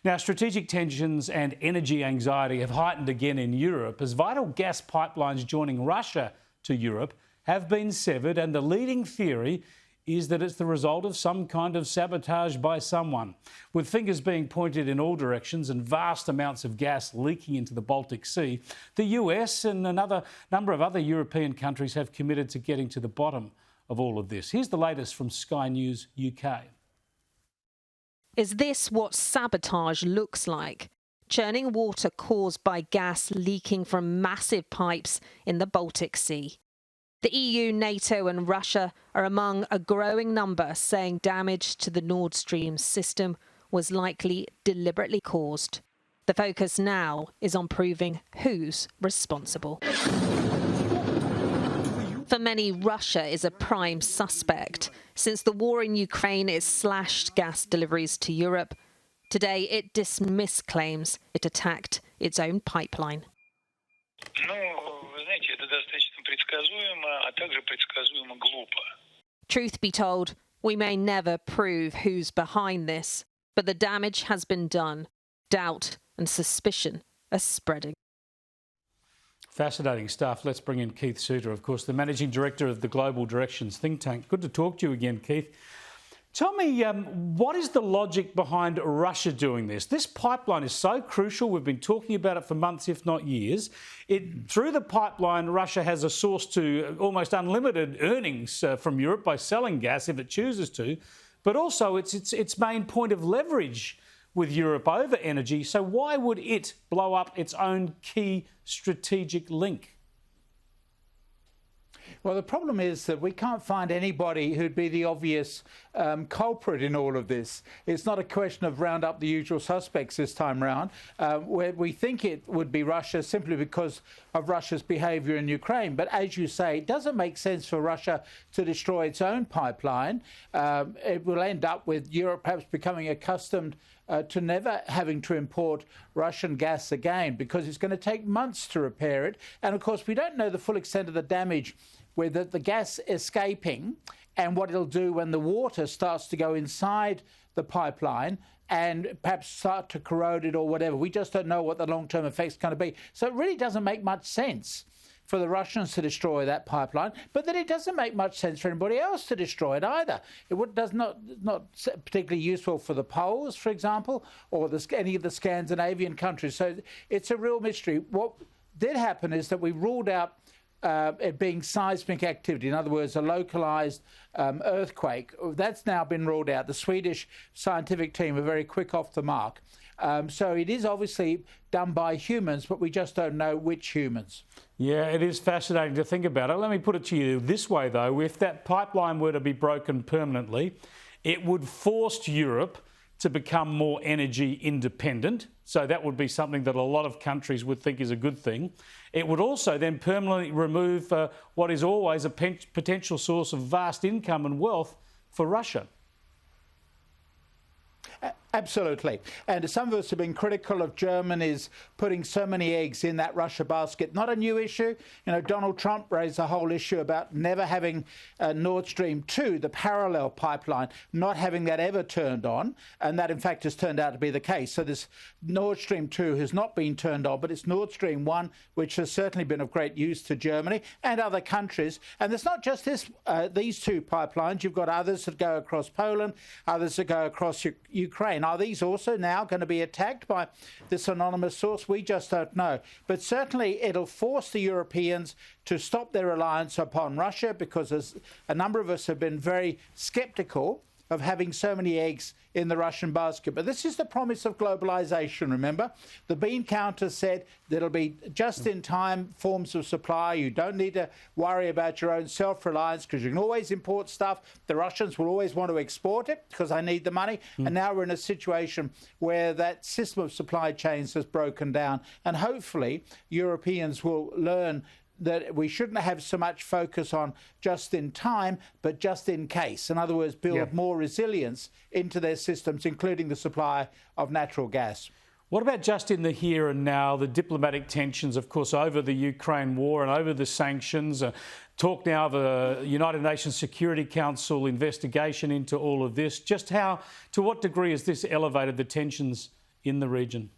Now, strategic tensions and energy anxiety have heightened again in Europe as vital gas pipelines joining Russia to Europe have been severed, and the leading theory is that it's the result of some kind of sabotage by someone. With fingers being pointed in all directions and vast amounts of gas leaking into the Baltic Sea, the US and another number of other European countries have committed to getting to the bottom of all of this. Here's the latest from Sky News UK. Is this what sabotage looks like? Churning water caused by gas leaking from massive pipes in the Baltic Sea. The EU, NATO and Russia are among a growing number saying damage to the Nord Stream system was likely deliberately caused. The focus now is on proving who's responsible. For many, Russia is a prime suspect. Since the war in Ukraine, it slashed gas deliveries to Europe. Today, it dismissed claims it attacked its own pipeline. Truth be told, we may never prove who's behind this, but the damage has been done. Doubt and suspicion are spreading. Fascinating stuff. Let's bring in Keith Suter, of course, the Managing Director of the Global Directions think tank. Good to talk to you again, Keith. Tell me, what is the logic behind Russia doing this? This pipeline is so crucial. We've been talking about it for months, if not years. Through the pipeline, Russia has a source to almost unlimited earnings from Europe by selling gas if it chooses to, but also its main point of leverage with Europe over energy. So why would it blow up its own key strategic link? Well, the problem is that we can't find anybody who'd be the obvious culprit in all of this. It's not a question of round up the usual suspects this time round. Where we think it would be Russia simply because of Russia's behaviour in Ukraine. But as you say, it doesn't make sense for Russia to destroy its own pipeline. It will end up with Europe perhaps becoming accustomed to never having to import Russian gas again, because it's going to take months to repair it. And of course, we don't know the full extent of the damage with the gas escaping and what it'll do when the water starts to go inside the pipeline and perhaps start to corrode it or whatever. We just don't know what the long-term effect's going to be. So it really doesn't make much sense for the Russians to destroy that pipeline, but then it doesn't make much sense for anybody else to destroy it either. It does not particularly useful for the Poles, for example, or any of the Scandinavian countries. So it's a real mystery. What did happen is that we ruled out it being seismic activity, in other words, a localised earthquake. That's now been ruled out. The Swedish scientific team are very quick off the mark. So it is obviously done by humans, but we just don't know which humans. Yeah, it is fascinating to think about it. Let me put it to you this way, though. If that pipeline were to be broken permanently, it would force Europe to become more energy independent. So that would be something that a lot of countries would think is a good thing. It would also then permanently remove what is always a potential source of vast income and wealth for Russia. Absolutely. And some of us have been critical of Germany's putting so many eggs in that Russia basket. Not a new issue. You know, Donald Trump raised a whole issue about never having Nord Stream 2, the parallel pipeline, not having that ever turned on. And that, in fact, has turned out to be the case. So this Nord Stream 2 has not been turned on, but it's Nord Stream 1, which has certainly been of great use to Germany and other countries. And it's not just these two pipelines. You've got others that go across Poland, others that go across Ukraine. Are these also now going to be attacked by this anonymous source? We just don't know. But certainly it'll force the Europeans to stop their reliance upon Russia, because as a number of us have been very sceptical of having so many eggs in the Russian basket. But this is the promise of globalization, remember? The bean counter said that it'll be just-in-time forms of supply. You don't need to worry about your own self-reliance because you can always import stuff. The Russians will always want to export it because they need the money. And now we're in a situation where that system of supply chains has broken down. And hopefully Europeans will learn that we shouldn't have so much focus on just in time, but just in case. In other words, build more resilience into their systems, including the supply of natural gas. What about just in the here and now, the diplomatic tensions, of course, over the Ukraine war and over the sanctions? Talk now of a United Nations Security Council investigation into all of this. Just to what degree has this elevated the tensions in the region?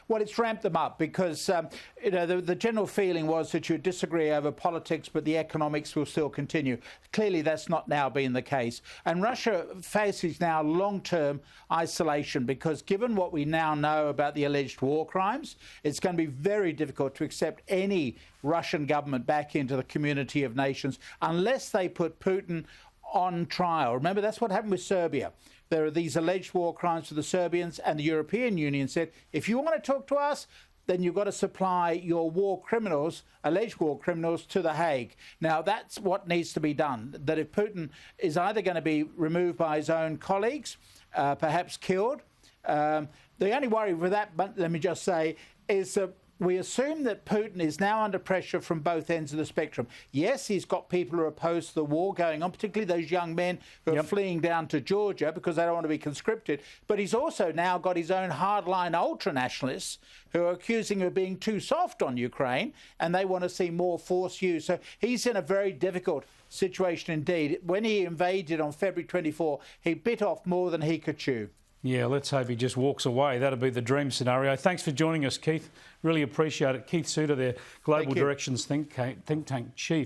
Well, it's ramped them up because the general feeling was that you disagree over politics, but the economics will still continue. Clearly, that's not now been the case. And Russia faces now long-term isolation because given what we now know about the alleged war crimes, it's going to be very difficult to accept any Russian government back into the community of nations unless they put Putin on trial. Remember, that's what happened with Serbia. There are these alleged war crimes for the Serbians, and the European Union said, if you want to talk to us, then you've got to supply your war criminals, alleged war criminals, to The Hague. Now, that's what needs to be done, that if Putin is either going to be removed by his own colleagues, perhaps killed, the only worry with that, but let me just say, is that we assume that Putin is now under pressure from both ends of the spectrum. Yes, he's got people who are opposed to the war going on, particularly those young men who are fleeing down to Georgia because they don't want to be conscripted. But he's also now got his own hardline ultra-nationalists who are accusing him of being too soft on Ukraine, and they want to see more force used. So he's in a very difficult situation indeed. When he invaded on February 24, he bit off more than he could chew. Yeah, let's hope he just walks away. That'd be the dream scenario. Thanks for joining us, Keith. Really appreciate it. Keith Suter, their Global Directions think tank chief.